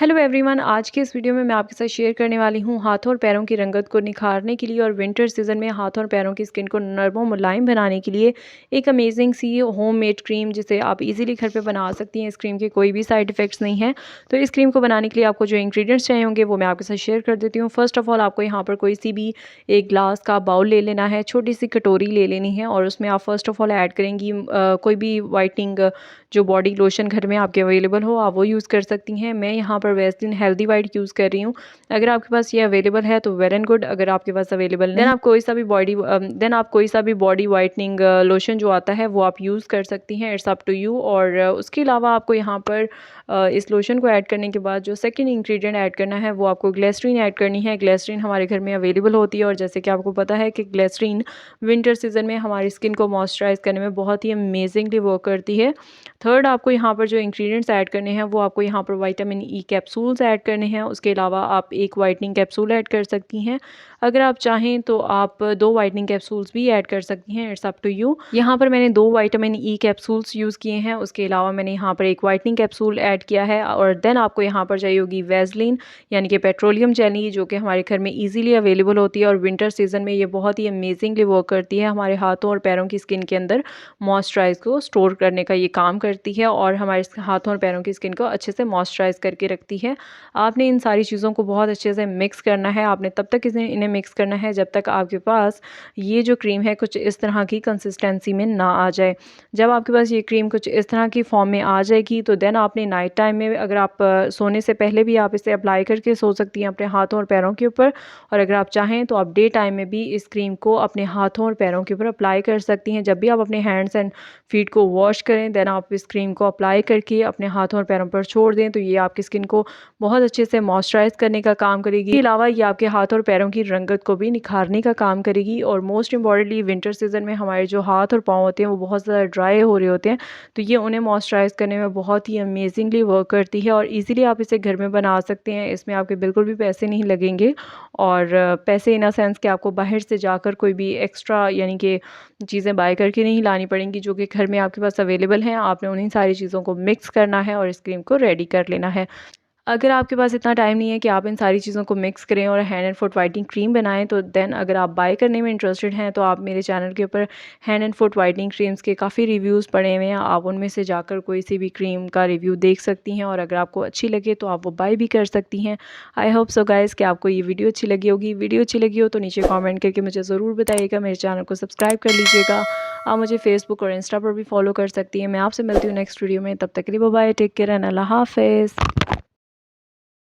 Hello everyone, आज के इस वीडियो में मैं आपके साथ शेयर करने वाली हूँ हाथों और पैरों की रंगत को निखारने के लिए और विंटर सीजन में हाथों और पैरों की स्किन को नर्म और मुलायम बनाने के लिए एक अमेजिंग सी होममेड क्रीम जिसे आप इजीली घर पे बना सकती हैं। इस क्रीम के कोई भी साइड इफेक्ट्स नहीं है। तो इस क्रीम को बनाने के लिए आपको जो इंग्रेडिएंट्स चाहिए होंगे वो मैं आपके साथ शेयर कर देती हूँ। फर्स्ट ऑफ ऑल आपको यहाँ पर कोई सी भी एक ग्लास का बाउल ले लेना है, छोटी सी कटोरी ले लेनी है और उसमें आप फर्स्ट ऑफ ऑल ऐड करेंगी कोई भी वाइटनिंग जो बॉडी लोशन घर में आपके अवेलेबल हो आप वो यूज़ कर सकती हैं। मैं यहाँ पर वैसलीन हेल्दी वाइट यूज़ कर रही हूँ। अगर आपके पास ये अवेलेबल है तो वेल एंड गुड, अगर आपके पास अवेलेबल नहीं देन आप कोई सा भी बॉडी वाइटनिंग लोशन जो आता है वो आप यूज़ कर सकती हैं। It's up to you. और उसके अलावा आपको यहाँ पर इस लोशन को ऐड करने के बाद जो सेकंड इंग्रेडिएंट ऐड करना है वो आपको ग्लिसरीन ऐड करनी है। ग्लिसरीन हमारे घर में अवेलेबल होती है और जैसे कि आपको पता है कि ग्लिसरीन विंटर सीजन में हमारी स्किन को मॉइस्चराइज करने में बहुत ही अमेजिंगली वर्क करती है। थर्ड आपको यहाँ पर जो इंग्रेडिएंट्स ऐड करने हैं वो आपको यहाँ पर विटामिन ई कैप्सूल्स ऐड करने हैं। उसके अलावा आप एक वाइटनिंग कैप्सूल ऐड कर सकती हैं। अगर आप चाहें तो आप 2 वाइटनिंग कैप्सूल्स भी ऐड कर सकती हैं। It's up to you. यहाँ पर मैंने 2 विटामिन ई कैप्सूल्स यूज़ किए हैं। उसके अलावा मैंने यहाँ पर एक वाइटनिंग कैप्सूल ऐड किया है और देन आपको यहाँ पर चाहिए होगी वैसलीन यानी कि पेट्रोलियम जेली, जो कि हमारे घर में ईजिली अवेलेबल होती है और विंटर सीजन में ये बहुत ही अमेजिंगली वर्क करती है। हमारे हाथों और पैरों की स्किन के अंदर मॉइस्चराइज को स्टोर करने का ये काम करती है और हमारे हाथों और पैरों की स्किन को अच्छे से मॉइस्चराइज करके रखती है। आपने इन सारी चीज़ों को बहुत अच्छे से मिक्स करना है। आपने तब तक इन्हें मिक्स करना है जब तक आपके पास ये जो क्रीम है कुछ इस तरह की कंसिस्टेंसी में ना आ जाए। जब आपके पास ये क्रीम कुछ इस तरह की फॉर्म में आ जाएगी तो देन आपने नाइट टाइम में, अगर आप सोने से पहले भी आप इसे अप्लाई करके सो सकती हैं अपने हाथों और पैरों के ऊपर, और अगर आप चाहें तो आप डे टाइम में भी इस क्रीम को अपने हाथों और पैरों के ऊपर अप्लाई कर सकती हैं। जब भी आप अपने हैंड्स एंड फीट को वॉश करें देन आप इस क्रीम को अप्लाई करके अपने हाथों और पैरों पर छोड़ दें तो ये आपकी स्किन को बहुत अच्छे से मॉइस्चराइज करने का काम करेगी। इसके अलावा ये आपके हाथ और पैरों की रंगत को भी निखारने का काम करेगी। और मोस्ट इंपॉर्टेंटली विंटर सीजन में हमारे जो हाथ और पाँव होते हैं वो बहुत ज़्यादा ड्राई हो रहे होते हैं, तो ये उन्हें मॉइस्चराइज करने में बहुत ही अमेजिंगली वर्क करती है और इजीली आप इसे घर में बना सकते हैं। इसमें आपके बिल्कुल भी पैसे नहीं लगेंगे और पैसे इन अ सेंस कि आपको बाहर से जाकर कोई भी एक्स्ट्रा यानी कि चीज़ें बाय करके नहीं लानी पड़ेंगी, जो कि घर में आपके पास अवेलेबल हैं। आपने उन्हीं सारी चीज़ों को मिक्स करना है और इस क्रीम को रेडी कर लेना है। अगर आपके पास इतना टाइम नहीं है कि आप इन सारी चीज़ों को मिक्स करें और hand and foot whitening cream बनाएं तो देन अगर आप बाय करने में इंटरेस्टेड हैं तो आप मेरे चैनल के ऊपर hand and foot whitening creams के काफ़ी रिव्यूज़ पड़े हुए हैं। आप उनमें से जाकर कोई सी भी क्रीम का रिव्यू देख सकती हैं और अगर आपको अच्छी लगे तो आप वो बाय भी कर सकती हैं। आई होप सो गाइज़ कि आपको ये वीडियो अच्छी लगी होगी। वीडियो अच्छी लगी हो तो नीचे कॉमेंट करके मुझे ज़रूर बताइएगा। मेरे चैनल को सब्सक्राइब कर लीजिएगा। आप मुझे फेसबुक और इंस्टा पर भी फॉलो कर सकती हैं। मैं आपसे मिलती हूँ नेक्स्ट वीडियो में। तब तक के लिए bye bye, take care and अल्लाह हाफिज़।